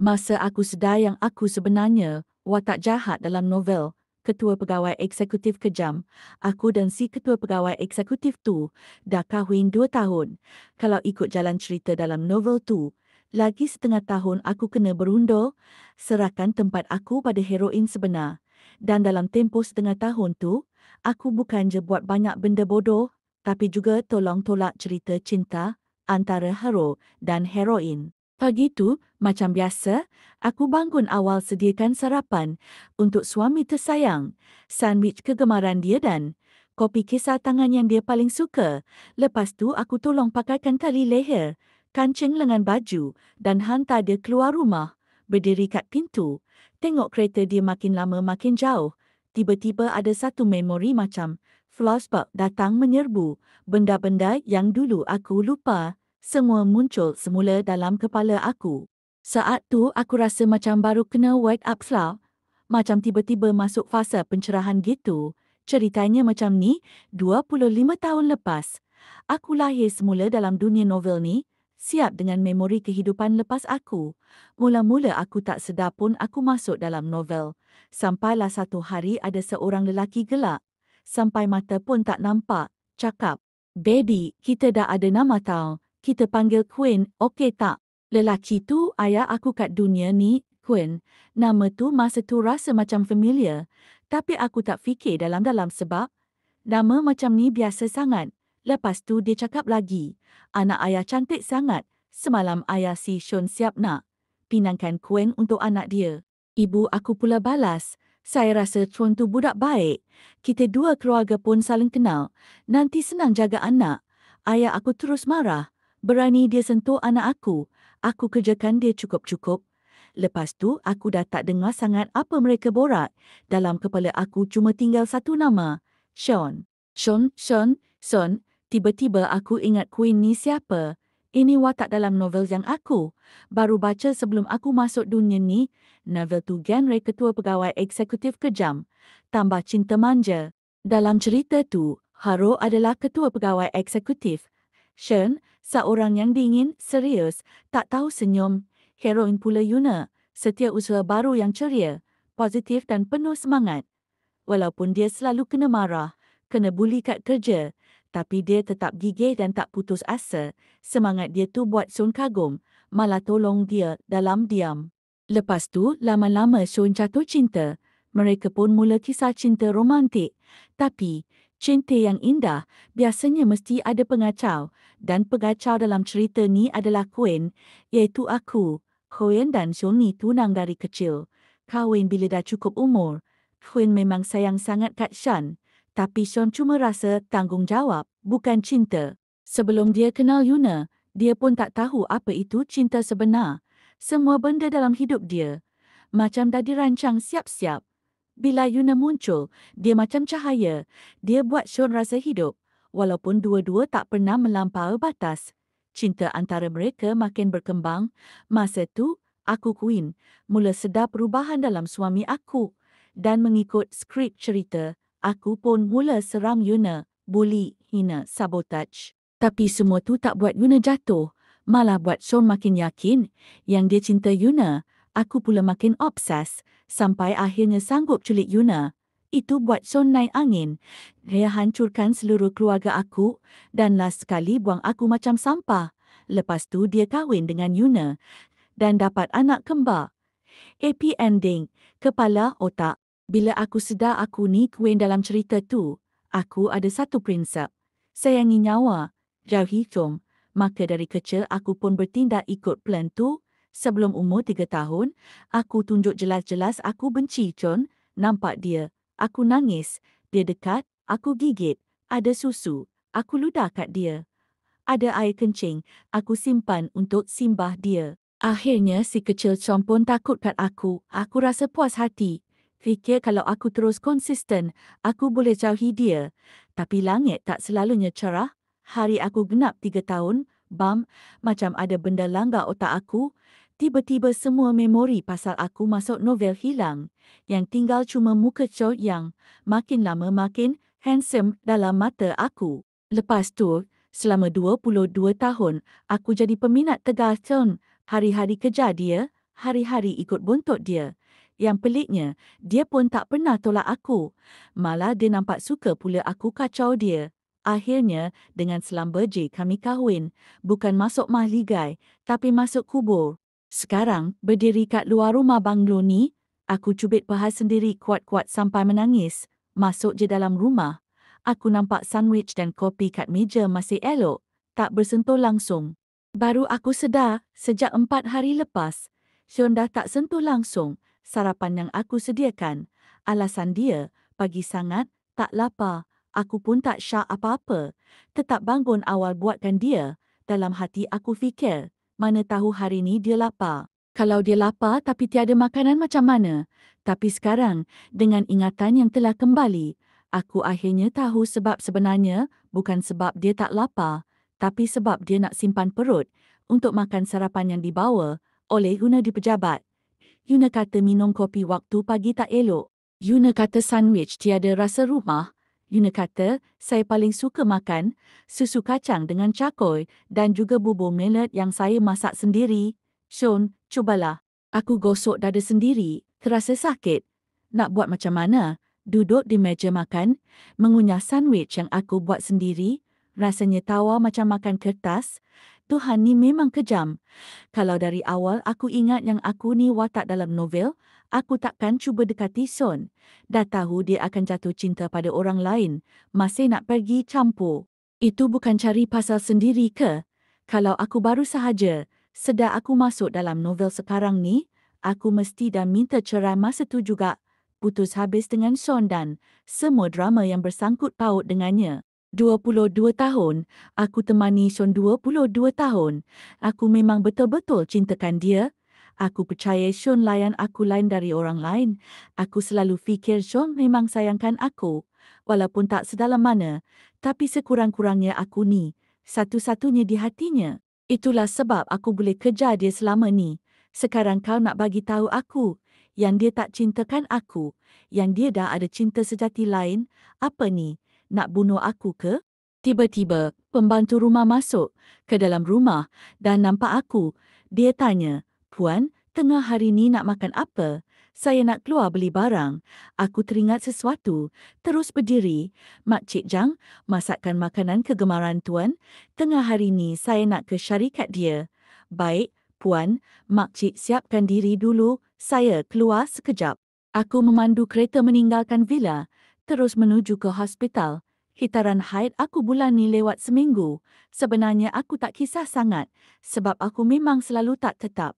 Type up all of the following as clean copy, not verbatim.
Masa aku sedar yang aku sebenarnya watak jahat dalam novel Ketua Pegawai Eksekutif Kejam, aku dan si Ketua Pegawai Eksekutif tu dah kahwin 2 tahun. Kalau ikut jalan cerita dalam novel tu, lagi setengah tahun aku kena berundur, serahkan tempat aku pada heroin sebenar. Dan dalam tempoh setengah tahun tu, aku bukan je buat banyak benda bodoh, tapi juga tolong tolak cerita cinta antara hero dan heroin. Pagi tu, macam biasa, aku bangun awal sediakan sarapan untuk suami tersayang, sandwich kegemaran dia dan kopi kisar tangan yang dia paling suka. Lepas tu aku tolong pakaikan tali leher, kancing lengan baju dan hantar dia keluar rumah. Berdiri kat pintu, tengok kereta dia makin lama makin jauh. Tiba-tiba ada satu memori macam flashback datang menyerbu. Benda-benda yang dulu aku lupa semua muncul semula dalam kepala aku. Saat tu aku rasa macam baru kena wake up flow. Macam tiba-tiba masuk fasa pencerahan gitu. Ceritanya macam ni, 25 tahun lepas. Aku lahir semula dalam dunia novel ni, siap dengan memori kehidupan lepas aku. Mula-mula aku tak sedar pun aku masuk dalam novel. Sampailah satu hari ada seorang lelaki gelak. Sampai mata pun tak nampak. Cakap, "Baby, kita dah ada nama tau. Kita panggil Queen, okey tak?" Lelaki tu ayah aku kat dunia ni, Queen. Nama tu masa tu rasa macam familiar. Tapi aku tak fikir dalam-dalam sebab nama macam ni biasa sangat. Lepas tu dia cakap lagi, "Anak ayah cantik sangat. Semalam ayah si Sean siap nak pinangkan Queen untuk anak dia." Ibu aku pula balas, "Saya rasa Sean tu budak baik. Kita dua keluarga pun saling kenal. Nanti senang jaga anak." Ayah aku terus marah. Berani dia sentuh anak aku. Aku kerjakan dia cukup-cukup. Lepas tu aku dah tak dengar sangat apa mereka borak. Dalam kepala aku cuma tinggal satu nama. Sean. Sean. Tiba-tiba aku ingat Queen ni siapa. Ini watak dalam novel yang aku baru baca sebelum aku masuk dunia ni. Novel tu genre Ketua Pegawai Eksekutif Kejam. Tambah cinta manja. Dalam cerita tu, Haro adalah Ketua Pegawai Eksekutif. Sean, seorang yang dingin, serius, tak tahu senyum. Heroin pula Yuna, setiausaha baru yang ceria, positif dan penuh semangat. Walaupun dia selalu kena marah, kena buli kat kerja, tapi dia tetap gigih dan tak putus asa. Semangat dia tu buat Sean kagum, malah tolong dia dalam diam. Lepas tu, lama-lama Sean jatuh cinta. Mereka pun mula kisah cinta romantik. Tapi, cinta yang indah biasanya mesti ada pengacau. Dan pengacau dalam cerita ni adalah Queen, iaitu aku. Queen dan Sean ni tunang dari kecil. Kahwin bila dah cukup umur. Queen memang sayang sangat kat Sean. Tapi Sean cuma rasa tanggungjawab, bukan cinta. Sebelum dia kenal Yuna, dia pun tak tahu apa itu cinta sebenar. Semua benda dalam hidup dia macam dah dirancang siap-siap. Bila Yuna muncul, dia macam cahaya. Dia buat Sean rasa hidup. Walaupun dua-dua tak pernah melampaui batas. Cinta antara mereka makin berkembang. Masa tu, aku Queen mula sedar perubahan dalam suami aku. Dan mengikut skrip cerita, aku pun mula seram Yuna, buli, hina, sabotage. Tapi semua tu tak buat Yuna jatuh. Malah buat Sean makin yakin yang dia cinta Yuna. Aku pula makin obses sampai akhirnya sanggup culik Yuna. Itu buat Sean naik angin. Dia hancurkan seluruh keluarga aku dan last sekali buang aku macam sampah. Lepas tu dia kahwin dengan Yuna dan dapat anak kembar. Happy ending, kepala otak. Bila aku sedar aku ni Queen dalam cerita tu, aku ada satu prinsip. Sayangi nyawa, jauhi Chong. Maka dari kecil aku pun bertindak ikut plan tu. Sebelum umur 3 tahun, aku tunjuk jelas-jelas aku benci Chong. Nampak dia, aku nangis. Dia dekat, aku gigit. Ada susu, aku ludah kat dia. Ada air kencing, aku simpan untuk simbah dia. Akhirnya si kecil Chong pun takut kat aku. Aku rasa puas hati. Fikir kalau aku terus konsisten, aku boleh jauhi dia. Tapi langit tak selalunya cerah. Hari aku genap 3 tahun, bam, macam ada benda langgar otak aku. Tiba-tiba semua memori pasal aku masuk novel hilang. Yang tinggal cuma muka Chow yang makin lama makin handsome dalam mata aku. Lepas tu, selama 22 tahun, aku jadi peminat tegar Chong. Hari-hari kerja dia, hari-hari ikut bontot dia. Yang peliknya, dia pun tak pernah tolak aku. Malah dia nampak suka pula aku kacau dia. Akhirnya, dengan selam berje kami kahwin. Bukan masuk mahligai, tapi masuk kubur. Sekarang, berdiri kat luar rumah banglo ni, aku cubit paha sendiri kuat-kuat sampai menangis. Masuk je dalam rumah. Aku nampak sandwich dan kopi kat meja masih elok. Tak bersentuh langsung. Baru aku sedar, sejak 4 hari lepas, Sean dah tak sentuh langsung sarapan yang aku sediakan. Alasan dia, pagi sangat, tak lapar. Aku pun tak syak apa-apa. Tetap bangun awal buatkan dia. Dalam hati aku fikir, mana tahu hari ni dia lapar. Kalau dia lapar tapi tiada makanan macam mana? Tapi sekarang, dengan ingatan yang telah kembali, aku akhirnya tahu sebab sebenarnya bukan sebab dia tak lapar, tapi sebab dia nak simpan perut untuk makan sarapan yang dibawa oleh Yuna di pejabat. Yuna kata minum kopi waktu pagi tak elok. Yuna kata sandwich tiada rasa rumah. Yuna kata saya paling suka makan susu kacang dengan cakoy dan juga bubur millet yang saya masak sendiri. Sean, cubalah. Aku gosok dada sendiri, terasa sakit. Nak buat macam mana? Duduk di meja makan, mengunyah sandwich yang aku buat sendiri. Rasanya tawar macam makan kertas. Tuhan ni memang kejam. Kalau dari awal aku ingat yang aku ni watak dalam novel, aku takkan cuba dekati Son. Dah tahu dia akan jatuh cinta pada orang lain, masih nak pergi campur. Itu bukan cari pasal sendiri ke? Kalau aku baru sahaja, sedar aku masuk dalam novel sekarang ni, aku mesti dah minta cerai masa tu juga. Putus habis dengan Son dan semua drama yang bersangkut paut dengannya. 22 tahun, aku temani Sean 22 tahun. Aku memang betul-betul cintakan dia. Aku percaya Sean layan aku lain dari orang lain. Aku selalu fikir Sean memang sayangkan aku. Walaupun tak sedalam mana, tapi sekurang-kurangnya aku ni, satu-satunya di hatinya. Itulah sebab aku boleh kejar dia selama ni. Sekarang kau nak bagi tahu aku, yang dia tak cintakan aku, yang dia dah ada cinta sejati lain, apa ni? Nak bunuh aku ke? Tiba-tiba, pembantu rumah masuk ke dalam rumah dan nampak aku. Dia tanya, "Puan, tengah hari ni nak makan apa?" Saya nak keluar beli barang. Aku teringat sesuatu. Terus berdiri. "Makcik Jang, masakkan makanan kegemaran Tuan. Tengah hari ni saya nak ke syarikat dia." "Baik, Puan, Makcik siapkan diri dulu. Saya keluar sekejap." Aku memandu kereta meninggalkan villa, terus menuju ke hospital. Hitaran haid aku bulan ni lewat seminggu. Sebenarnya aku tak kisah sangat sebab aku memang selalu tak tetap.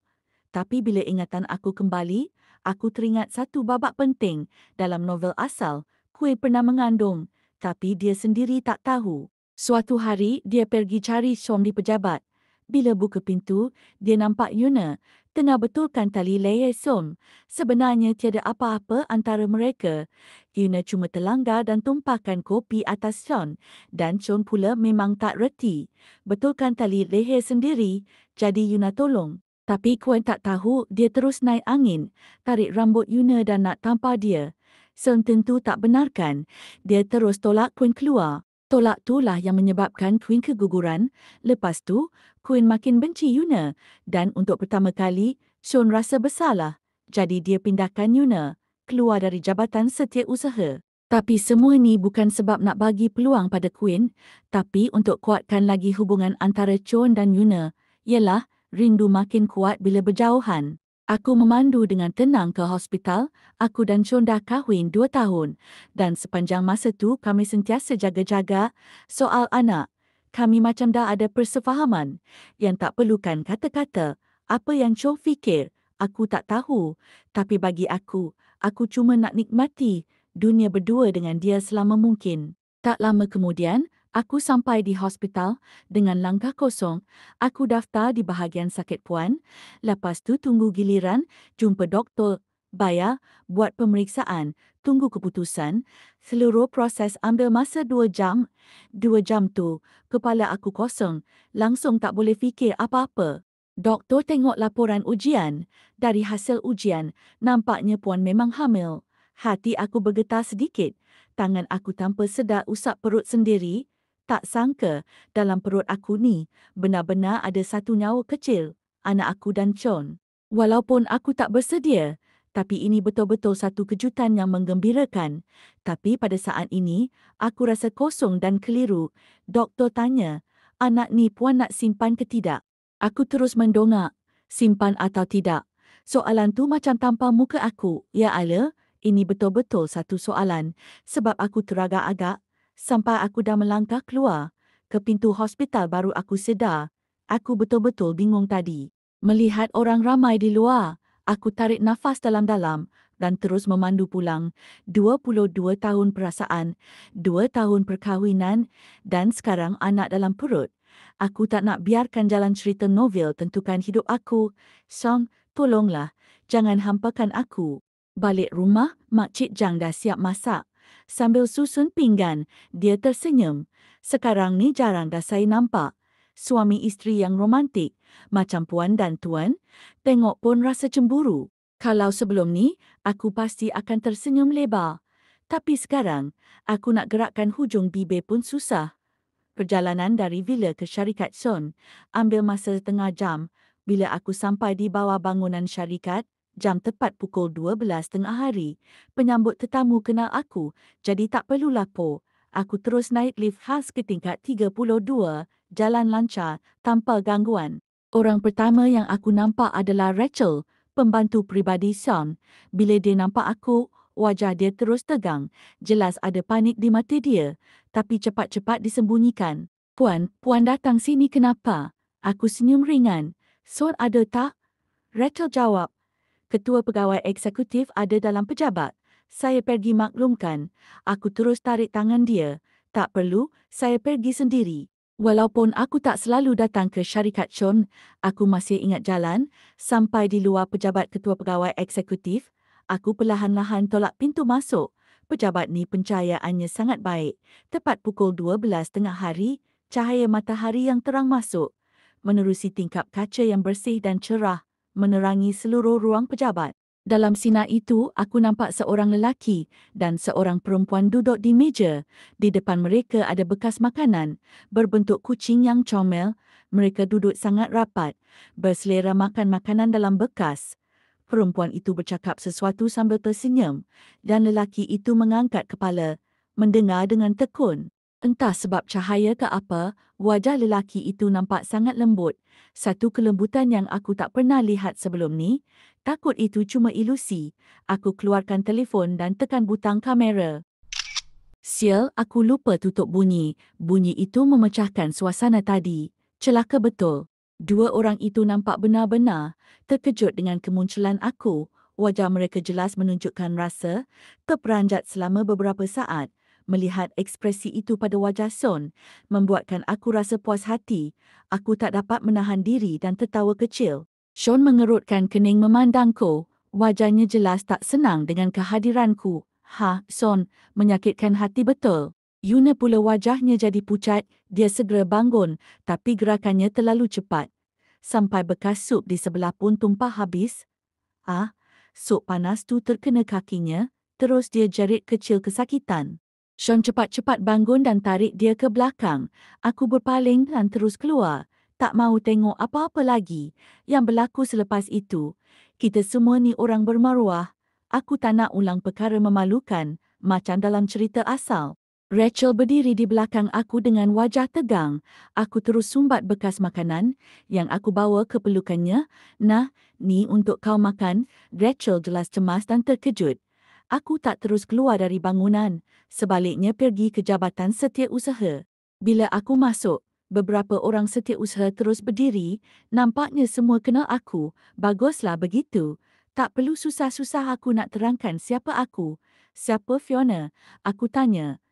Tapi bila ingatan aku kembali, aku teringat satu babak penting dalam novel asal. Kuil pernah mengandung, tapi dia sendiri tak tahu. Suatu hari, dia pergi cari Som di pejabat. Bila buka pintu, dia nampak Yuna tengah betulkan tali leher Som. Sebenarnya tiada apa-apa antara mereka. Yuna cuma terlanggar dan tumpahkan kopi atas Sean. Dan Sean pula memang tak reti. Betulkan tali leher sendiri, jadi Yuna tolong. Tapi Kuan tak tahu dia terus naik angin, tarik rambut Yuna dan nak tampar dia. Sean tentu tak benarkan. Dia terus tolak Kuan keluar. Tolak itulah yang menyebabkan Queen keguguran. Lepas tu, Queen makin benci Yuna. Dan untuk pertama kali, Sean rasa bersalah. Jadi dia pindahkan Yuna keluar dari jabatan setiausaha. Tapi semua ni bukan sebab nak bagi peluang pada Queen, tapi untuk kuatkan lagi hubungan antara Chon dan Yuna. Ialah, rindu makin kuat bila berjauhan. Aku memandu dengan tenang ke hospital. Aku dan Chon dah kahwin 2 tahun. Dan sepanjang masa tu kami sentiasa jaga-jaga soal anak. Kami macam dah ada persefahaman yang tak perlukan kata-kata. Apa yang Chon fikir, aku tak tahu. Tapi bagi aku cuma nak nikmati dunia berdua dengan dia selama mungkin. Tak lama kemudian, aku sampai di hospital dengan langkah kosong. Aku daftar di bahagian sakit puan. Lepas tu tunggu giliran, jumpa doktor, bayar, buat pemeriksaan, tunggu keputusan. Seluruh proses ambil masa 2 jam. 2 jam tu, kepala aku kosong. Langsung tak boleh fikir apa-apa. Doktor tengok laporan ujian. Dari hasil ujian, nampaknya puan memang hamil. Hati aku bergetar sedikit. Tangan aku tanpa sedar usap perut sendiri. Tak sangka, dalam perut aku ni, benar-benar ada satu nyawa kecil. Anak aku dan Chon. Walaupun aku tak bersedia, tapi ini betul-betul satu kejutan yang menggembirakan. Tapi pada saat ini, aku rasa kosong dan keliru. Doktor tanya, anak ni puan nak simpan ke tidak? Aku terus mendongak, simpan atau tidak? Soalan tu macam tampar muka aku. Ya Allah, ini betul-betul satu soalan. Sebab aku teragak-agak, sampai aku dah melangkah keluar. Ke pintu hospital baru aku sedar. Aku betul-betul bingung tadi. Melihat orang ramai di luar, aku tarik nafas dalam-dalam dan terus memandu pulang. 22 tahun perasaan, 2 tahun perkahwinan dan sekarang anak dalam perut. Aku tak nak biarkan jalan cerita novel tentukan hidup aku. Song, tolonglah, jangan hampakan aku. Balik rumah, Makcik Jang dah siap masak. Sambil susun pinggan, dia tersenyum. Sekarang ni jarang dah saya nampak. Suami isteri yang romantik, macam puan dan tuan, tengok pun rasa cemburu. Kalau sebelum ni, aku pasti akan tersenyum lebar. Tapi sekarang, aku nak gerakkan hujung bibir pun susah. Perjalanan dari villa ke syarikat Son ambil masa setengah jam. Bila aku sampai di bawah bangunan syarikat, jam tepat pukul 12 tengah hari, penyambut tetamu kenal aku, jadi tak perlu lapor. Aku terus naik lift khas ke tingkat 32, jalan lancar, tanpa gangguan. Orang pertama yang aku nampak adalah Rachel, pembantu peribadi Son. Bila dia nampak aku, wajah dia terus tegang. Jelas ada panik di mata dia, tapi cepat-cepat disembunyikan. Puan datang sini kenapa? Aku senyum ringan. Son ada tak? Rachel jawab. Ketua pegawai eksekutif ada dalam pejabat. Saya pergi maklumkan. Aku terus tarik tangan dia. Tak perlu, saya pergi sendiri. Walaupun aku tak selalu datang ke syarikat Shon, aku masih ingat jalan. Sampai di luar pejabat ketua pegawai eksekutif, aku perlahan-lahan tolak pintu masuk. Pejabat ni pencahayaannya sangat baik. Tepat pukul 12 tengah hari, cahaya matahari yang terang masuk. Menerusi tingkap kaca yang bersih dan cerah, menerangi seluruh ruang pejabat. Dalam sinar itu, aku nampak seorang lelaki dan seorang perempuan duduk di meja. Di depan mereka ada bekas makanan, berbentuk kucing yang comel. Mereka duduk sangat rapat, berselera makan makanan dalam bekas. Perempuan itu bercakap sesuatu sambil tersenyum dan lelaki itu mengangkat kepala, mendengar dengan tekun. Entah sebab cahaya ke apa, wajah lelaki itu nampak sangat lembut. Satu kelembutan yang aku tak pernah lihat sebelum ni. Takut itu cuma ilusi. Aku keluarkan telefon dan tekan butang kamera. Sial, aku lupa tutup bunyi. Bunyi itu memecahkan suasana tadi. Celaka betul. Dua orang itu nampak benar-benar terkejut dengan kemunculan aku. Wajah mereka jelas menunjukkan rasa terperanjat selama beberapa saat. Melihat ekspresi itu pada wajah Son, membuatkan aku rasa puas hati. Aku tak dapat menahan diri dan tertawa kecil. Sean mengerutkan kening memandangku. Wajahnya jelas tak senang dengan kehadiranku. Son, menyakitkan hati betul. Yuna pula wajahnya jadi pucat, dia segera bangun, tapi gerakannya terlalu cepat. Sampai bekas sup di sebelah pun tumpah habis. Sup panas tu terkena kakinya, terus dia jerit kecil kesakitan. Sean cepat-cepat bangun dan tarik dia ke belakang. Aku berpaling dan terus keluar. Tak mahu tengok apa-apa lagi yang berlaku selepas itu. Kita semua ni orang bermaruah. Aku tak nak ulang perkara memalukan macam dalam cerita asal. Rachel berdiri di belakang aku dengan wajah tegang. Aku terus sumbat bekas makanan yang aku bawa ke pelukannya. Nah, ni untuk kau makan. Rachel jelas cemas dan terkejut. Aku tak terus keluar dari bangunan, sebaliknya pergi ke Jabatan Setiausaha. Bila aku masuk, beberapa orang setiausaha terus berdiri, nampaknya semua kenal aku. Baguslah begitu. Tak perlu susah-susah aku nak terangkan siapa aku. Siapa Fiona? Aku tanya.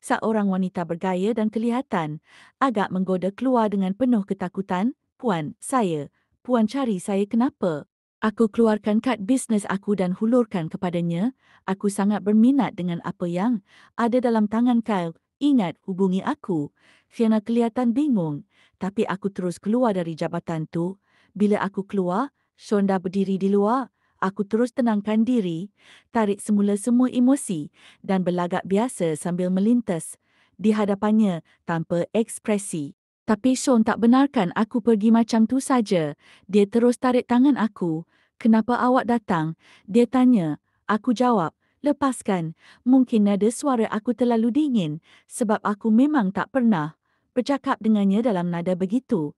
Seorang wanita bergaya dan kelihatan agak menggoda keluar dengan penuh ketakutan. Puan, saya. Puan cari saya kenapa? Aku keluarkan kad bisnes aku dan hulurkan kepadanya. Aku sangat berminat dengan apa yang ada dalam tangan kau. Ingat, hubungi aku. Fiona kelihatan bingung, tapi aku terus keluar dari jabatan tu. Bila aku keluar, Sean dah berdiri di luar. Aku terus tenangkan diri, tarik semula semua emosi dan berlagak biasa sambil melintas di hadapannya tanpa ekspresi. Tapi Sean tak benarkan aku pergi macam tu saja. Dia terus tarik tangan aku. "Kenapa awak datang?" Dia tanya. Aku jawab, "Lepaskan. Mungkin nada suara aku terlalu dingin sebab aku memang tak pernah bercakap dengannya dalam nada begitu."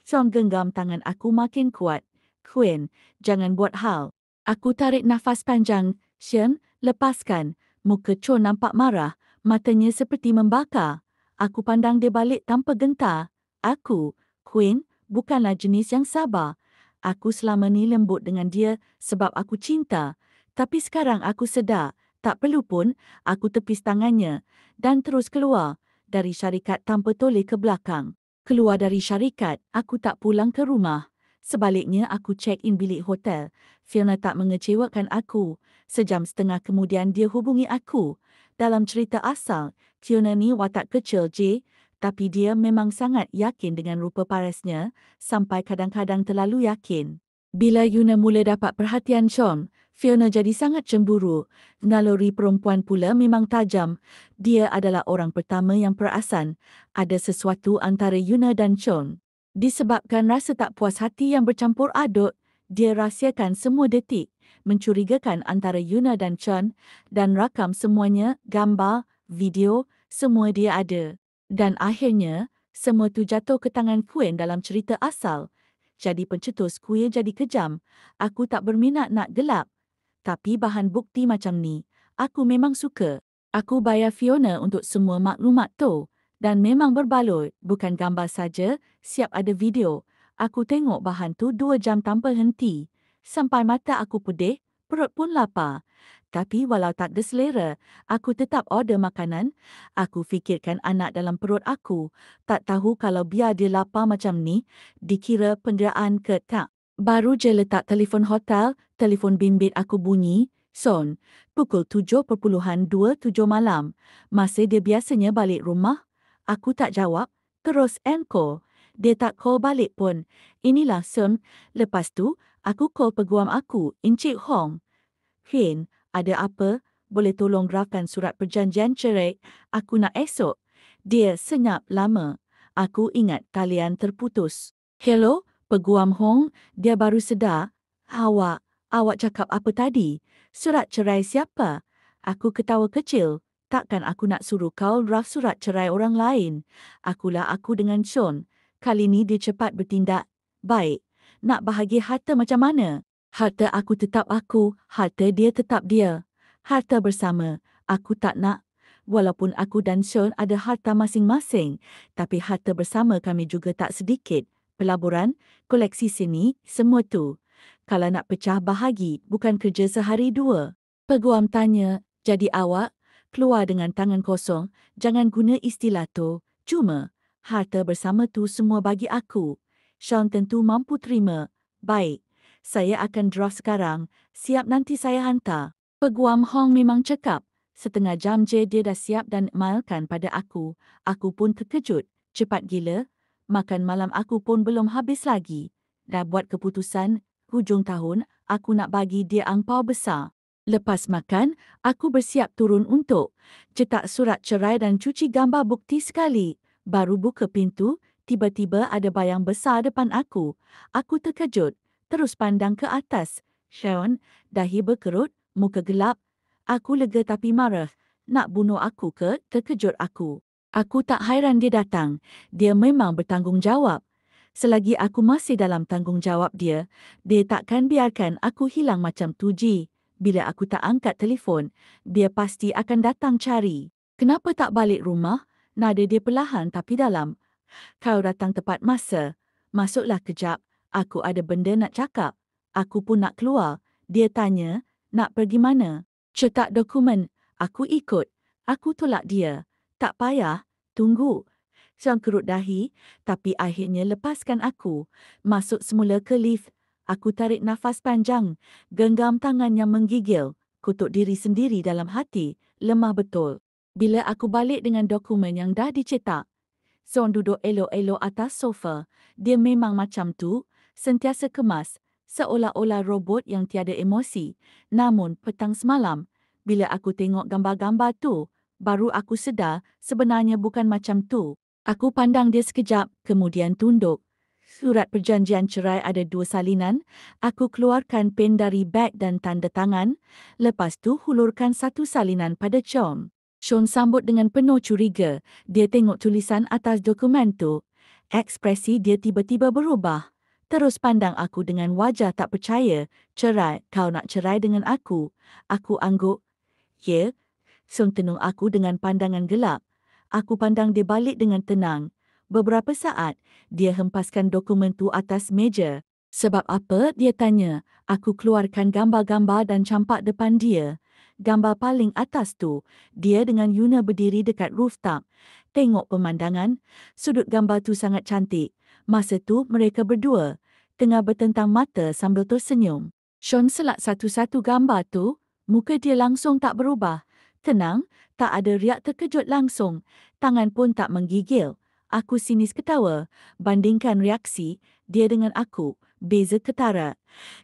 Sean genggam tangan aku makin kuat. "Quinn, jangan buat hal." Aku tarik nafas panjang. "Sean, lepaskan." Muka Cho nampak marah. Matanya seperti membakar. Aku pandang dia balik tanpa gentar. Quinn, bukanlah jenis yang sabar. Aku selama ni lembut dengan dia sebab aku cinta. Tapi sekarang aku sedar, tak perlu pun. Aku tepis tangannya dan terus keluar dari syarikat tanpa toleh ke belakang. Keluar dari syarikat, aku tak pulang ke rumah. Sebaliknya, aku check in bilik hotel. Fiona tak mengecewakan aku. Sejam setengah kemudian dia hubungi aku. Dalam cerita asal, Fiona ni watak kecil je, tapi dia memang sangat yakin dengan rupa parasnya, sampai kadang-kadang terlalu yakin. Bila Yuna mula dapat perhatian Sean, Fiona jadi sangat cemburu. Naluri perempuan pula memang tajam. Dia adalah orang pertama yang perasan ada sesuatu antara Yuna dan Sean. Disebabkan rasa tak puas hati yang bercampur aduk, dia rahsiakan semua detik mencurigakan antara Yuna dan Sean dan rakam semuanya, gambar, video, semua dia ada. Dan akhirnya, semua tu jatuh ke tangan Quinn dalam cerita asal. Jadi pencetus kuil jadi kejam. Aku tak berminat nak gelap. Tapi bahan bukti macam ni, aku memang suka. Aku bayar Fiona untuk semua maklumat tu. Dan memang berbaloi, bukan gambar saja, siap ada video. Aku tengok bahan tu 2 jam tanpa henti. Sampai mata aku pedih, perut pun lapar. Tapi walau tak ada selera, aku tetap order makanan. Aku fikirkan anak dalam perut aku. Tak tahu kalau biar dia lapar macam ni, dikira penderaan ke tak. Baru je letak telefon hotel, telefon bimbit aku bunyi. Son, pukul 7.27 malam. Masa dia biasanya balik rumah. Aku tak jawab. Terus encore. Dia tak call balik pun. Inilah Son. Lepas tu, aku call peguam aku, Encik Hong. "Hin, ada apa? Boleh tolong draftkan surat perjanjian cerai? Aku nak esok." Dia senyap lama. Aku ingat talian terputus. "Hello, Peguam Hong." Dia baru sedar. Awak cakap apa tadi? Surat cerai siapa?" Aku ketawa kecil. "Takkan aku nak suruh kau draft surat cerai orang lain. Akulah aku dengan Sean. Kali ni dia cepat bertindak. Baik. Nak bahagi harta macam mana?" "Harta aku tetap aku, harta dia tetap dia. Harta bersama, aku tak nak. Walaupun aku dan Sean ada harta masing-masing, tapi harta bersama kami juga tak sedikit. Pelaburan, koleksi seni, semua tu. Kalau nak pecah bahagi, bukan kerja sehari dua." Peguam tanya, "Jadi awak keluar dengan tangan kosong? Jangan guna istilah tu. Cuma, harta bersama tu semua bagi aku." Sean tentu mampu terima. "Baik. Saya akan draft sekarang. Siap nanti saya hantar." Peguam Hong memang cekap. Setengah jam je dia dah siap dan mailkan pada aku. Aku pun terkejut. Cepat gila. Makan malam aku pun belum habis lagi. Dah buat keputusan, hujung tahun, aku nak bagi dia angpau besar. Lepas makan, aku bersiap turun untuk cetak surat cerai dan cuci gambar bukti sekali. Baru buka pintu, tiba-tiba ada bayang besar depan aku. Aku terkejut. Terus pandang ke atas. Sean, dahi berkerut, muka gelap. Aku lega tapi marah. Nak bunuh aku ke? Terkejut aku. Aku tak hairan dia datang. Dia memang bertanggungjawab. Selagi aku masih dalam tanggungjawab dia takkan biarkan aku hilang macam tu ji. Bila aku tak angkat telefon, dia pasti akan datang cari. "Kenapa tak balik rumah?" Nada dia perlahan tapi dalam. "Kau datang tepat masa. Masuklah kejap. Aku ada benda nak cakap." Aku pun nak keluar. Dia tanya, "Nak pergi mana?" "Cetak dokumen." Aku ikut. Aku tolak dia. "Tak payah. Tunggu." Sean kerut dahi, tapi akhirnya lepaskan aku. Masuk semula ke lift. Aku tarik nafas panjang. Genggam tangan yang menggigil. Kutuk diri sendiri dalam hati. Lemah betul. Bila aku balik dengan dokumen yang dah dicetak, Sean duduk elok-elok atas sofa. Dia memang macam tu, sentiasa kemas, seolah-olah robot yang tiada emosi. Namun petang semalam, bila aku tengok gambar-gambar tu, baru aku sedar sebenarnya bukan macam tu. Aku pandang dia sekejap, kemudian tunduk. Surat perjanjian cerai ada 2 salinan. Aku keluarkan pen dari beg dan tanda tangan. Lepas tu hulurkan satu salinan pada Sean. Sean sambut dengan penuh curiga. Dia tengok tulisan atas dokumen tu. Ekspresi dia tiba-tiba berubah. Terus pandang aku dengan wajah tak percaya. Cerai, kau nak cerai dengan aku? Aku angguk. Ya. Sean tenung aku dengan pandangan gelap. Aku pandang dia balik dengan tenang. Beberapa saat, dia hempaskan dokumen tu atas meja. Sebab apa? Dia tanya. Aku keluarkan gambar-gambar dan campak depan dia. Gambar paling atas tu, dia dengan Yuna berdiri dekat rooftop. Tengok pemandangan, sudut gambar tu sangat cantik. Masa tu mereka berdua, tengah bertentang mata sambil tersenyum. Sean selak satu-satu gambar tu, muka dia langsung tak berubah. Tenang, tak ada riak terkejut langsung. Tangan pun tak menggigil. Aku sinis ketawa. Bandingkan reaksi dia dengan aku, beza ketara.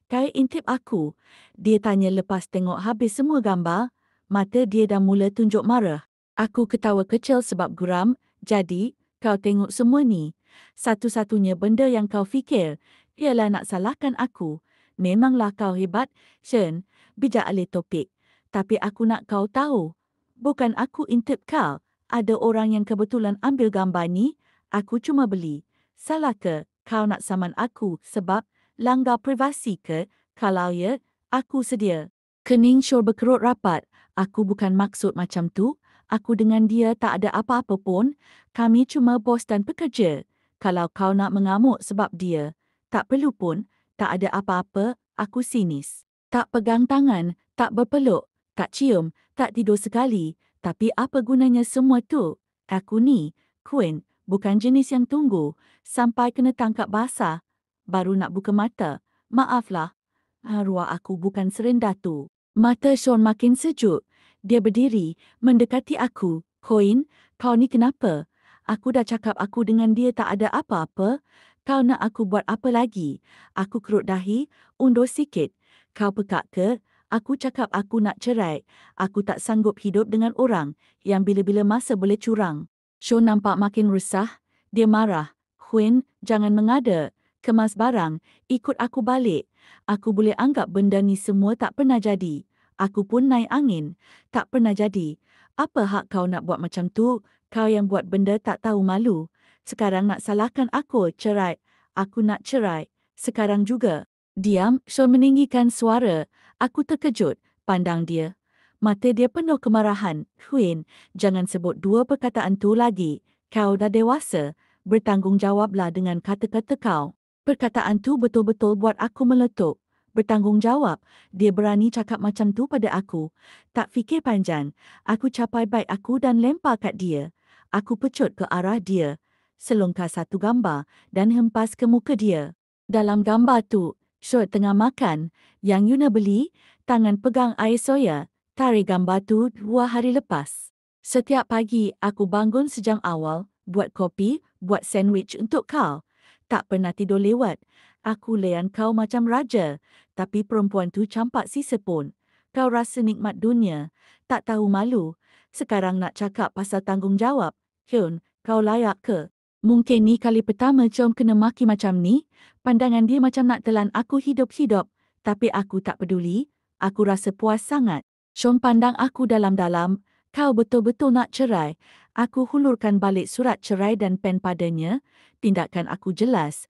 Kai intip aku. Dia tanya lepas tengok habis semua gambar. Mata dia dah mula tunjuk marah. Aku ketawa kecil sebab geram. Jadi, kau tengok semua ni. Satu-satunya benda yang kau fikir ialah nak salahkan aku. Memanglah kau hebat, Sean. Bijak alih topik. Tapi aku nak kau tahu. Bukan aku intip kau. Ada orang yang kebetulan ambil gambar ni. Aku cuma beli. Salah ke kau nak saman aku sebab langgar privasi ke? Kalau ya, aku sedia. Kening Syur berkerut rapat. Aku bukan maksud macam tu. Aku dengan dia tak ada apa-apa pun. Kami cuma bos dan pekerja. Kalau kau nak mengamuk sebab dia, tak perlu pun. Tak ada apa-apa, aku sinis. Tak pegang tangan, tak berpeluk, tak cium, tak tidur sekali. Tapi apa gunanya semua tu? Aku ni, Queen, bukan jenis yang tunggu sampai kena tangkap basah baru nak buka mata. Maaflah. Arwah aku bukan serendah tu. Mata Sean makin sejuk. Dia berdiri, mendekati aku. Queen, kau ni kenapa? Aku dah cakap aku dengan dia tak ada apa-apa. Kau nak aku buat apa lagi? Aku kerut dahi, undur sikit. Kau pekak ke? Aku cakap aku nak cerai. Aku tak sanggup hidup dengan orang yang bila-bila masa boleh curang. Sean nampak makin resah. Dia marah. Queen, jangan mengada. Kemas barang. Ikut aku balik. Aku boleh anggap benda ni semua tak pernah jadi. Aku pun naik angin. Tak pernah jadi. Apa hak kau nak buat macam tu? Kau yang buat benda tak tahu malu. Sekarang nak salahkan aku cerai. Aku nak cerai. Sekarang juga. Diam, Sean meninggikan suara. Aku terkejut, pandang dia. Mata dia penuh kemarahan. Queen, jangan sebut dua perkataan tu lagi. Kau dah dewasa. Bertanggungjawablah dengan kata-kata kau. Perkataan tu betul-betul buat aku meletup. Bertanggungjawab. Dia berani cakap macam tu pada aku. Tak fikir panjang. Aku capai baik aku dan lempar kat dia. Aku pecut ke arah dia. Selongkar satu gambar dan hempas ke muka dia. Dalam gambar tu, Short tengah makan. Yang Yuna beli, tangan pegang air soya. Tarik gambar tu 2 hari lepas. Setiap pagi, aku bangun sejam awal, buat kopi, buat sandwich untuk kau. Tak pernah tidur lewat. Aku layan kau macam raja. Tapi perempuan tu campak sisa pun. Kau rasa nikmat dunia. Tak tahu malu. Sekarang nak cakap pasal tanggungjawab. Hyun, kau layak ke? Mungkin ni kali pertama Chom kena maki macam ni. Pandangan dia macam nak telan aku hidup-hidup. Tapi aku tak peduli. Aku rasa puas sangat. Chom pandang aku dalam-dalam. Kau betul-betul nak cerai. Aku hulurkan balik surat cerai dan pen padanya. Tindakan aku jelas.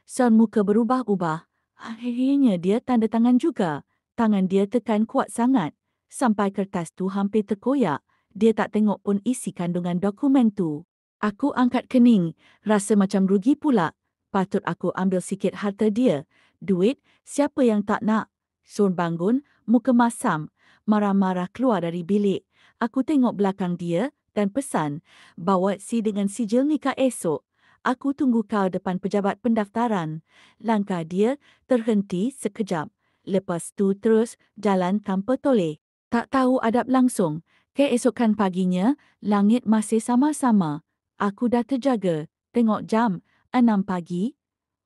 Sean muka berubah-ubah. Akhirnya dia tanda tangan juga. Tangan dia tekan kuat sangat. Sampai kertas tu hampir terkoyak. Dia tak tengok pun isi kandungan dokumen tu. Aku angkat kening. Rasa macam rugi pula. Patut aku ambil sikit harta dia. Duit, siapa yang tak nak? Sean bangun, muka masam. Marah-marah keluar dari bilik. Aku tengok belakang dia dan pesan. Bawa dengan sijil nikah esok. Aku tunggu kau depan pejabat pendaftaran. Langkah dia terhenti sekejap. Lepas tu terus jalan tanpa toleh. Tak tahu adab langsung. Keesokan paginya, langit masih sama-sama. Aku dah terjaga. Tengok jam, 6 pagi.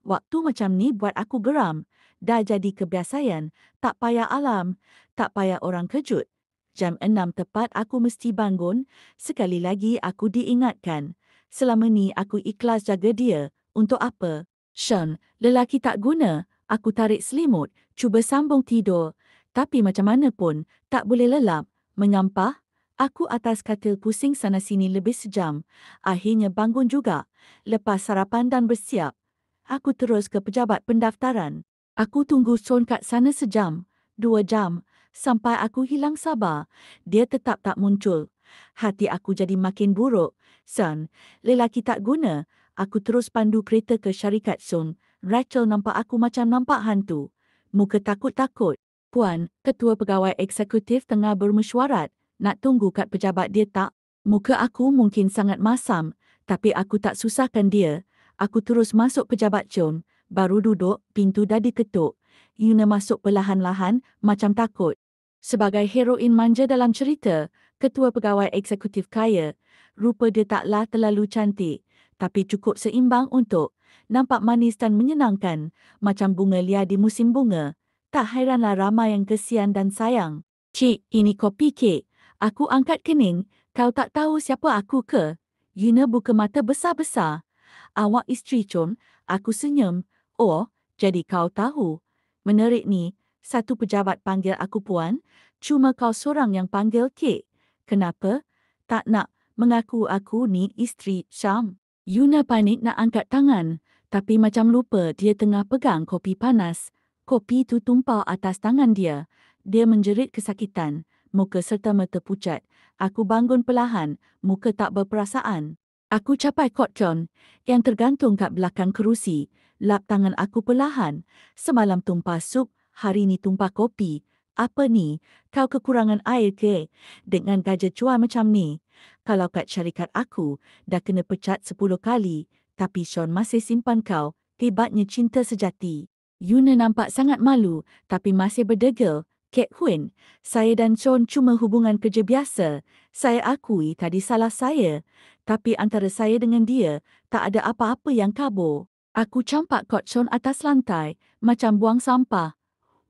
Waktu macam ni buat aku geram. Dah jadi kebiasaan. Tak payah alarm. Tak payah orang kejut. Jam 6 tepat aku mesti bangun. Sekali lagi aku diingatkan. Selama ni aku ikhlas jaga dia. Untuk apa? Sean, lelaki tak guna. Aku tarik selimut, cuba sambung tidur. Tapi macam mana pun, tak boleh lelap. Mengampah? Aku atas katil pusing sana sini lebih sejam. Akhirnya bangun juga. Lepas sarapan dan bersiap, aku terus ke pejabat pendaftaran. Aku tunggu Sean kat sana sejam, 2 jam. Sampai aku hilang sabar. Dia tetap tak muncul. Hati aku jadi makin buruk. Sean, lelaki tak guna. Aku terus pandu kereta ke syarikat Sun. Rachel nampak aku macam nampak hantu. Muka takut-takut. Puan, ketua pegawai eksekutif tengah bermesyuarat. Nak tunggu kat pejabat dia tak? Muka aku mungkin sangat masam. Tapi aku tak susahkan dia. Aku terus masuk pejabat Sun. Baru duduk, pintu dah diketuk. Yuna masuk perlahan-lahan, macam takut. Sebagai heroin manja dalam cerita, ketua pegawai eksekutif kaya, rupa dia taklah terlalu cantik. Tapi cukup seimbang untuk nampak manis dan menyenangkan, macam bunga liar di musim bunga. Tak hairanlah ramai yang kesian dan sayang. Cik, ini kopi kek. Aku angkat kening, kau tak tahu siapa aku ke? Yuna buka mata besar-besar. Awak isteri Chon, aku senyum. Oh, jadi kau tahu. Menerik ni, satu pejabat panggil aku puan, cuma kau seorang yang panggil kek. Kenapa? Tak nak mengaku aku ni isteri Syam. Yuna panik nak angkat tangan, tapi macam lupa dia tengah pegang kopi panas. Kopi tu tumpah atas tangan dia. Dia menjerit kesakitan, muka serta-merta pucat. Aku bangun perlahan, muka tak berperasaan. Aku capai kot John, yang tergantung kat belakang kerusi. Lap tangan aku perlahan. Semalam tumpah sup, hari ni tumpah kopi. Apa ni? Kau kekurangan air ke? Dengan gaja cuan macam ni. Kalau kat syarikat aku, dah kena pecat 10 kali. Tapi Sean masih simpan kau. Hebatnya cinta sejati. Yuna nampak sangat malu, tapi masih berdegil. Kek Huin, saya dan Sean cuma hubungan kerja biasa. Saya akui tadi salah saya. Tapi antara saya dengan dia, tak ada apa-apa yang kabur. Aku campak kot Sean atas lantai, macam buang sampah.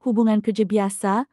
Hubungan kerja biasa?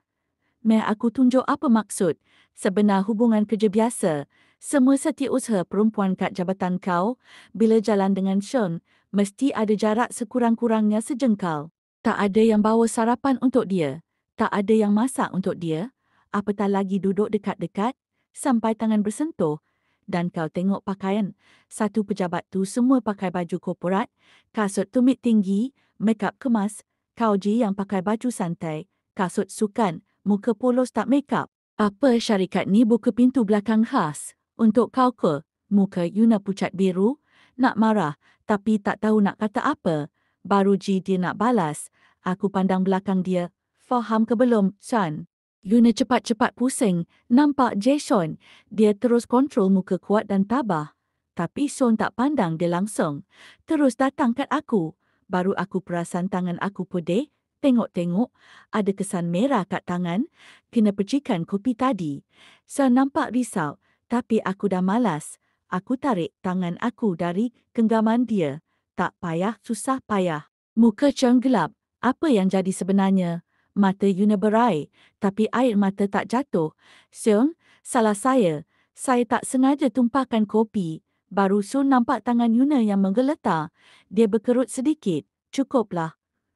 Meh aku tunjuk apa maksud. Sebenar hubungan kerja biasa. Semua setiausaha perempuan kat jabatan kau, bila jalan dengan Sean, mesti ada jarak sekurang-kurangnya sejengkal. Tak ada yang bawa sarapan untuk dia. Tak ada yang masak untuk dia. Apatah lagi duduk dekat-dekat, sampai tangan bersentuh. Dan kau tengok pakaian. Satu pejabat tu semua pakai baju korporat, kasut tumit tinggi, make up kemas. Kau je yang pakai baju santai, kasut sukan, muka polos tak make up. Apa syarikat ni buka pintu belakang khas? Untuk kau ke? Muka Yuna pucat biru. Nak marah, tapi tak tahu nak kata apa. Baru je dia nak balas. Aku pandang belakang dia. Faham ke belum, Sean? Yuna cepat-cepat pusing. Nampak Jason. Dia terus kontrol muka kuat dan tabah. Tapi Sean tak pandang dia langsung. Terus datang kat aku. Baru aku perasan tangan aku pedih. Tengok-tengok, ada kesan merah kat tangan. Kena percikan kopi tadi. Sean nampak risau, tapi aku dah malas. Aku tarik tangan aku dari genggaman dia. Tak payah, susah payah. Muka Sean gelap. Apa yang jadi sebenarnya? Mata Yuna berair, tapi air mata tak jatuh. Sean, salah saya. Saya tak sengaja tumpahkan kopi. Baru Sean nampak tangan Yuna yang menggeletar. Dia berkerut sedikit. Cukuplah.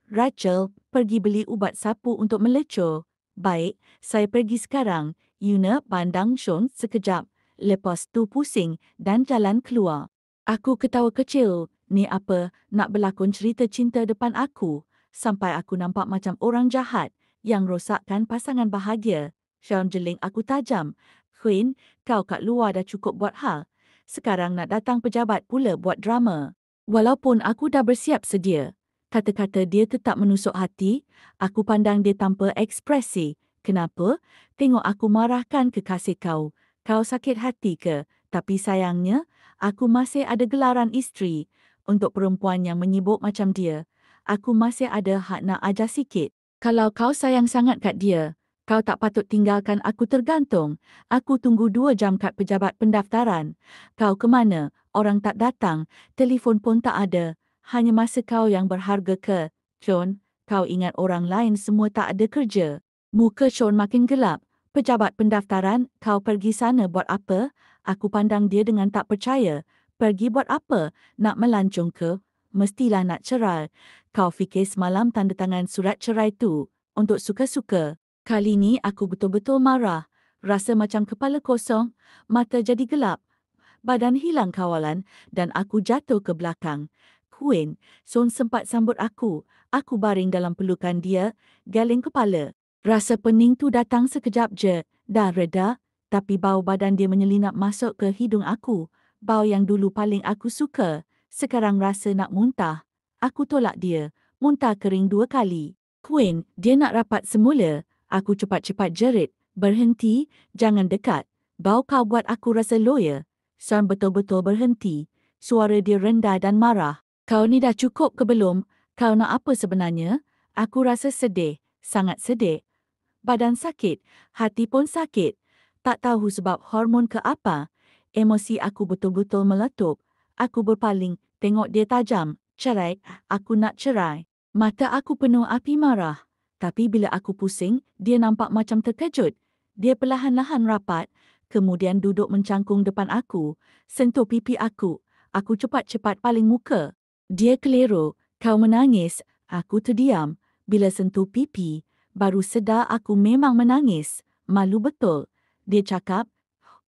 Rachel, pergi beli ubat sapu untuk melecur. Baik, saya pergi sekarang. Yuna pandang Sean sekejap. Lepas tu pusing dan jalan keluar. Aku ketawa kecil. Ni apa, nak berlakon cerita cinta depan aku? Sampai aku nampak macam orang jahat yang rosakkan pasangan bahagia. Sean jeling aku tajam. Queen, kau kat luar dah cukup buat hal. Sekarang nak datang pejabat pula buat drama. Walaupun aku dah bersiap sedia. Kata-kata dia tetap menusuk hati. Aku pandang dia tanpa ekspresi. Kenapa? Tengok aku marahkan kekasih kau. Kau sakit hati ke? Tapi sayangnya, aku masih ada gelaran isteri. Untuk perempuan yang menyibuk macam dia, aku masih ada hak nak ajar sikit. Kalau kau sayang sangat kat dia, kau tak patut tinggalkan aku tergantung. Aku tunggu 2 jam kat pejabat pendaftaran. Kau ke mana? Orang tak datang. Telefon pun tak ada. Hanya masa kau yang berharga ke? John, kau ingat orang lain semua tak ada kerja. Muka Sean makin gelap. Pejabat pendaftaran, kau pergi sana buat apa? Aku pandang dia dengan tak percaya. Pergi buat apa? Nak melancong ke? mestilah nak cerai. Kau fikir semalam tanda tangan surat cerai tu untuk suka-suka. Kali ni aku betul-betul marah. Rasa macam kepala kosong, mata jadi gelap. Badan hilang kawalan dan aku jatuh ke belakang. Quinn, Son sempat sambut aku. Aku baring dalam pelukan dia, galing kepala. Rasa pening tu datang sekejap je. Dah reda, tapi bau badan dia menyelinap masuk ke hidung aku. Bau yang dulu paling aku suka. Sekarang rasa nak muntah. Aku tolak dia. Muntah kering 2 kali. Quinn, dia nak rapat semula. Aku cepat-cepat jerit. Berhenti, jangan dekat. Bau kau buat aku rasa loya. Son betul-betul berhenti. Suara dia rendah dan marah. Kau ni dah cukup ke belum? Kau nak apa sebenarnya? Aku rasa sedih. Sangat sedih. Badan sakit. Hati pun sakit. Tak tahu sebab hormon ke apa. Emosi aku betul-betul meletup. Aku berpaling. Tengok dia tajam. Cerai. Aku nak cerai. Mata aku penuh api marah. Tapi bila aku pusing, dia nampak macam terkejut. Dia perlahan-lahan rapat. Kemudian duduk mencangkung depan aku. Sentuh pipi aku. Aku cepat-cepat paling muka. Dia keliru. Kau menangis. Aku terdiam. Bila sentuh pipi, baru sedar aku memang menangis. Malu betul. Dia cakap,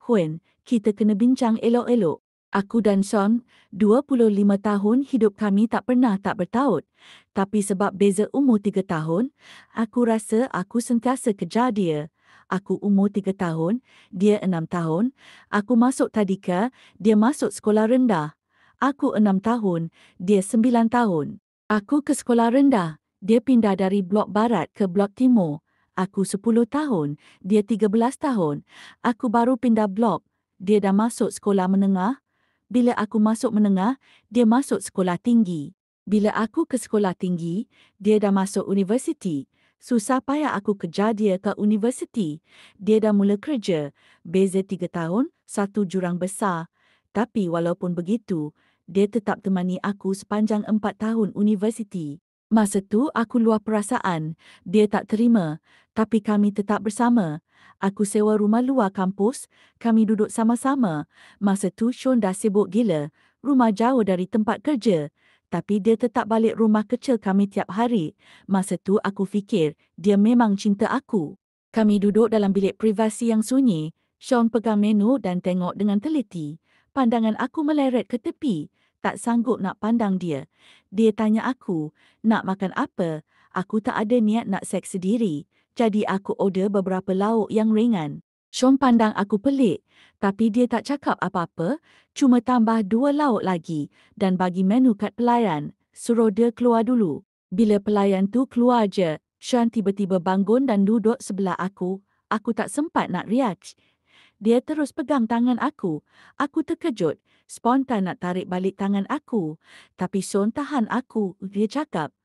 Quinn, kita kena bincang elok-elok. Aku dan Son, 25 tahun hidup kami tak pernah tak bertaut. Tapi sebab beza umur 3 tahun, aku rasa aku sentiasa kejar dia. Aku umur 3 tahun, dia 6 tahun. Aku masuk tadika, dia masuk sekolah rendah. Aku 6 tahun, dia 9 tahun. Aku ke sekolah rendah. Dia pindah dari blok barat ke blok timur. Aku 10 tahun, dia 13 tahun. Aku baru pindah blok. Dia dah masuk sekolah menengah. Bila aku masuk menengah, dia masuk sekolah tinggi. Bila aku ke sekolah tinggi, dia dah masuk universiti. Susah payah aku kejar dia ke universiti. Dia dah mula kerja. Beza 3 tahun, 1 jurang besar. Tapi walaupun begitu, dia tetap temani aku sepanjang 4 tahun universiti. Masa tu aku luar perasaan. Dia tak terima. Tapi kami tetap bersama. Aku sewa rumah luar kampus. Kami duduk sama-sama. Masa tu Sean dah sibuk gila. Rumah jauh dari tempat kerja. Tapi dia tetap balik rumah kecil kami tiap hari. Masa tu aku fikir dia memang cinta aku. Kami duduk dalam bilik privasi yang sunyi. Sean pegang menu dan tengok dengan teliti. Pandangan aku meleret ke tepi. Tak sanggup nak pandang dia. Dia tanya aku, nak makan apa? Aku tak ada niat nak seks sendiri. Jadi aku order beberapa lauk yang ringan. Sean pandang aku pelik. Tapi dia tak cakap apa-apa. Cuma tambah 2 lauk lagi. Dan bagi menu kad pelayan. Suruh dia keluar dulu. Bila pelayan tu keluar je, Sean tiba-tiba bangun dan duduk sebelah aku. Aku tak sempat nak react. Dia terus pegang tangan aku. Aku terkejut. Spontan nak tarik balik tangan aku. Tapi Sean tahan aku. Dia cakap,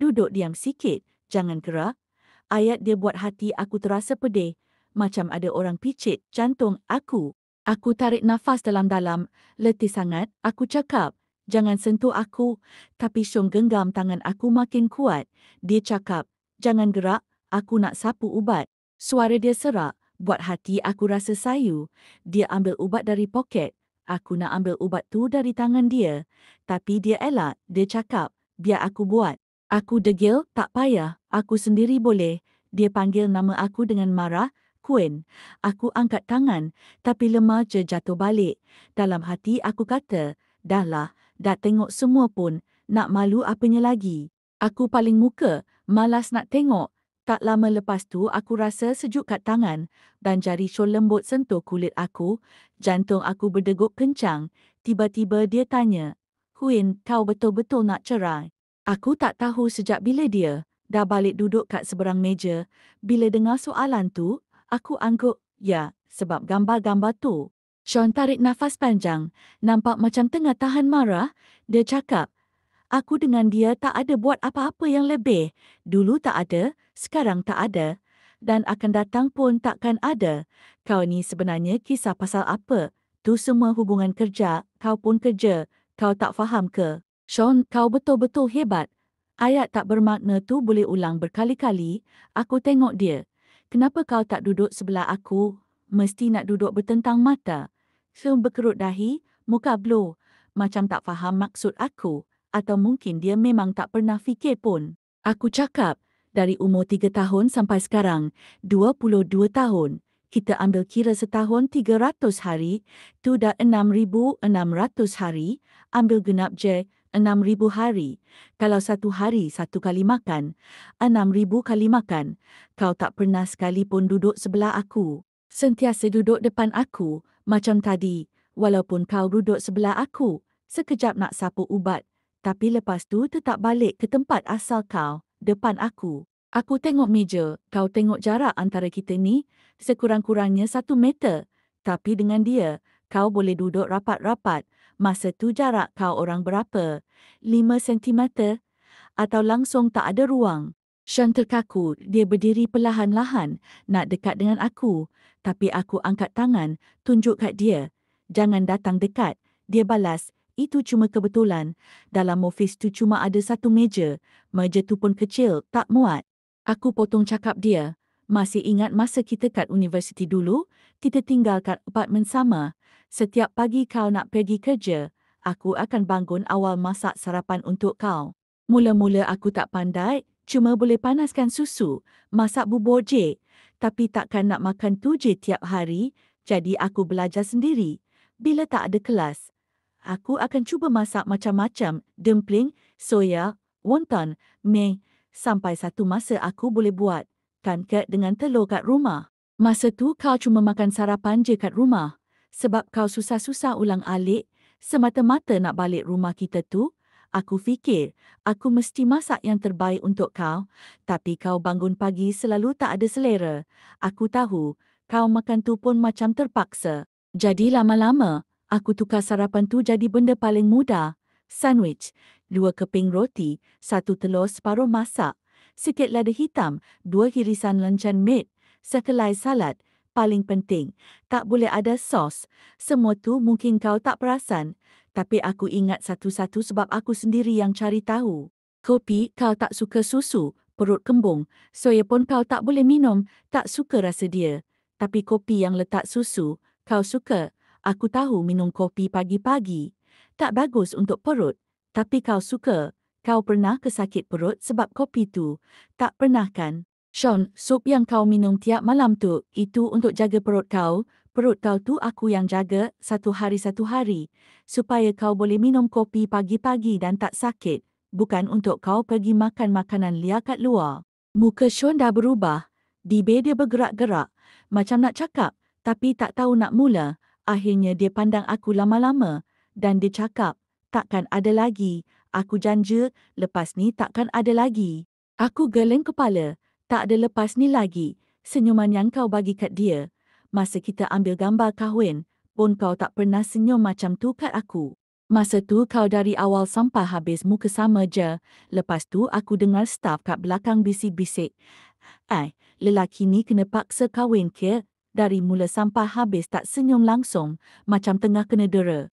duduk diam sikit. Jangan gerak. Ayat dia buat hati aku terasa pedih. Macam ada orang picit jantung aku. Aku tarik nafas dalam-dalam. Letih sangat. Aku cakap, jangan sentuh aku. Tapi Sean genggam tangan aku makin kuat. Dia cakap, jangan gerak. Aku nak sapu ubat. Suara dia serak. Buat hati aku rasa sayu. Dia ambil ubat dari poket. Aku nak ambil ubat tu dari tangan dia. Tapi dia elak. Dia cakap, biar aku buat. Aku degil, tak payah. Aku sendiri boleh. Dia panggil nama aku dengan marah. Quinn. Aku angkat tangan. Tapi lemah je jatuh balik. Dalam hati aku kata, dahlah. Dah tengok semua pun. Nak malu apanya lagi. Aku paling muka. Malas nak tengok. Tak lama lepas tu aku rasa sejuk kat tangan dan jari Sean lembut sentuh kulit aku. Jantung aku berdegup kencang. Tiba-tiba dia tanya, Quinn, kau betul-betul nak cerai? Aku tak tahu sejak bila dia dah balik duduk kat seberang meja. Bila dengar soalan tu, aku angguk, ya, sebab gambar-gambar tu. Sean tarik nafas panjang. Nampak macam tengah tahan marah. Dia cakap, aku dengan dia tak ada buat apa-apa yang lebih. Dulu tak ada, sekarang tak ada. Dan akan datang pun takkan ada. Kau ni sebenarnya kisah pasal apa? Tu semua hubungan kerja, kau pun kerja. Kau tak faham ke? Sean, kau betul-betul hebat. Ayat tak bermakna tu boleh ulang berkali-kali. Aku tengok dia. Kenapa kau tak duduk sebelah aku? Mesti nak duduk bertentang mata. Sean berkerut dahi, muka blow. Macam tak faham maksud aku. atau mungkin dia memang tak pernah fikir pun. Aku cakap, dari umur 3 tahun sampai sekarang, 22 tahun. Kita ambil kira setahun 300 hari, tu dah 6,600 hari, ambil genap je 6,000 hari. Kalau satu hari satu kali makan, 6,000 kali makan, kau tak pernah sekalipun duduk sebelah aku. Sentiasa duduk depan aku, macam tadi, walaupun kau duduk sebelah aku, sekejap nak sapu ubat, tapi lepas tu tetap balik ke tempat asal kau, depan aku. Aku tengok meja, kau tengok jarak antara kita ni, sekurang-kurangnya 1 meter. Tapi dengan dia, kau boleh duduk rapat-rapat. Masa tu jarak kau orang berapa? 5 sentimeter? Atau langsung tak ada ruang? Sean terkaku, dia berdiri perlahan-lahan, nak dekat dengan aku. Tapi aku angkat tangan, tunjuk kat dia. Jangan datang dekat. Dia balas, itu cuma kebetulan. Dalam ofis tu cuma ada satu meja. Meja tu pun kecil, tak muat. Aku potong cakap dia. Masih ingat masa kita kat universiti dulu? Kita tinggal kat apartmen sama. Setiap pagi kau nak pergi kerja, aku akan bangun awal masak sarapan untuk kau. Mula-mula aku tak pandai, cuma boleh panaskan susu, masak bubur je. Tapi takkan nak makan tu je tiap hari, jadi aku belajar sendiri. Bila tak ada kelas, aku akan cuba masak macam-macam, dumpling, soya, wonton, mie. Sampai satu masa aku boleh buat pancake dengan telur kat rumah. Masa tu kau cuma makan sarapan je kat rumah. Sebab kau susah-susah ulang alik, semata-mata nak balik rumah kita tu, aku fikir aku mesti masak yang terbaik untuk kau, tapi kau bangun pagi selalu tak ada selera. Aku tahu, kau makan tu pun macam terpaksa. Jadi lama-lama, aku tukar sarapan tu jadi benda paling mudah. Sandwich, 2 keping roti, 1 telur separuh masak, sikit lada hitam, 2 irisan lencan meat, sekelai salad. Paling penting, tak boleh ada sos. Semua tu mungkin kau tak perasan, tapi aku ingat satu-satu sebab aku sendiri yang cari tahu. Kopi, kau tak suka susu, perut kembung. Soya pun kau tak boleh minum, tak suka rasa dia. Tapi kopi yang letak susu, kau suka. Aku tahu minum kopi pagi-pagi tak bagus untuk perut, tapi kau suka. Kau pernah kesakit perut sebab kopi tu? Tak pernah kan? Sean, sup yang kau minum tiap malam tu, itu untuk jaga perut kau. Perut kau tu aku yang jaga satu hari, supaya kau boleh minum kopi pagi-pagi dan tak sakit. Bukan untuk kau pergi makan makanan liar kat luar. Muka Sean dah berubah. Bibir dia bergerak-gerak. Macam nak cakap, tapi tak tahu nak mula. Akhirnya dia pandang aku lama-lama. Dan dia cakap, takkan ada lagi. Aku janji, lepas ni takkan ada lagi. Aku geleng kepala. Tak ada lepas ni lagi. Senyuman yang kau bagi kat dia. Masa kita ambil gambar kahwin, pun kau tak pernah senyum macam tu kat aku. Masa tu kau dari awal sampai habis muka sama je. Lepas tu aku dengar staf kat belakang bisik-bisik. Lelaki ni kena paksa kahwin ke? Dari mula sampai habis tak senyum langsung, macam tengah kena dera.